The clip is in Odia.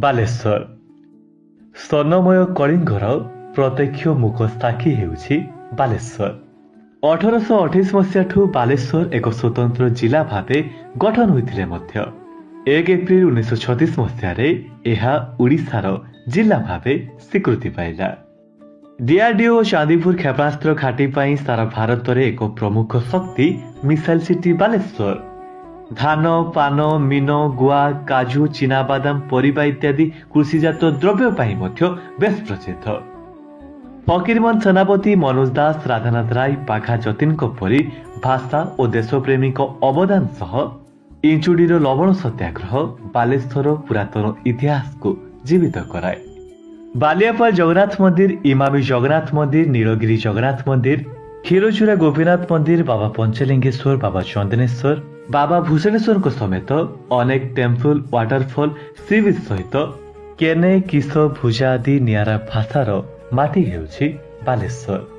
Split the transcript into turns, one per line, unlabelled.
ବାଲେଶ୍ୱର ସ୍ୱର୍ଣ୍ଣମୟ କଳିଙ୍ଗର ପ୍ରତ୍ୟକ୍ଷ ମୁଖ ସାକ୍ଷୀ ହେଉଛି ବାଲେଶ୍ୱର। 1828 ମସିହାଠୁ ବାଲେଶ୍ୱର ଏକ ସ୍ୱତନ୍ତ୍ର ଜିଲ୍ଲା ଭାବେ ଗଠନ ହୋଇଥିଲେ ମଧ୍ୟ 1 ଏପ୍ରିଲ 1936 ମସିହାରେ ଏହା ଓଡ଼ିଶାର ଜିଲ୍ଲା ଭାବେ ସ୍ୱୀକୃତି ପାଇଲା। ଡିଆରଡିଓ ଓ ଚାନ୍ଦିପୁର କ୍ଷେପଣାସ୍ତ୍ର ଘାଟି ପାଇଁ ସାରା ଭାରତରେ ଏକ ପ୍ରମୁଖ ଶକ୍ତି ମିସାଇଲ ସିଟି ବାଲେଶ୍ୱର। ଧାନ, ପାନ, ମିନ, ଗୁଆ, କାଜୁ, ଚିନାବାଦାମ, ପରିବା ଇତ୍ୟାଦି କୃଷିଜାତ ଦ୍ରବ୍ୟ ପାଇଁ ମଧ୍ୟ ବେଶ୍ ପ୍ରସିଦ୍ଧ। ଫକୀରମୋହନ ସେନାପତି, ମନୋଜ ଦାସ, ରାଧାନାଥ ରାୟ, ବାଘା ଯତୀନଙ୍କ ପରି ଭାଷା ଓ ଦେଶପ୍ରେମୀଙ୍କ ଅବଦାନ ସହ ଇଞ୍ଚୁଡ଼ିର ଲବଣ ସତ୍ୟାଗ୍ରହ ବାଲେଶ୍ୱର ପୁରାତନ ଇତିହାସକୁ ଜୀବିତ କରାଏ। ବାଲିଆପାଳ ଜଗନ୍ନାଥ ମନ୍ଦିର, ଇମାମି ଜଗନ୍ନାଥ ମନ୍ଦିର, ନୀଳଗିରି ଜଗନ୍ନାଥ ମନ୍ଦିର, କ୍ଷୀରଚୋରା ଗୋପୀନାଥ ମନ୍ଦିର, ବାବା ପଞ୍ଚଲିଙ୍ଗେଶ୍ୱର, ବାବା ଚନ୍ଦନେଶ୍ୱର, ବାବା ଭୂଷଣେଶ୍ୱରଙ୍କ ସମେତ ଅନେକ ଟେମ୍ପଲ, ୱାଟରଫଲ, ସି ବିଚ୍ ସହିତ କେନେ, କିସ, ଭୁଜା ଆଦି ନିଆରା ଭାଷାର ମାଟି ହେଉଛି ବାଲେଶ୍ୱର।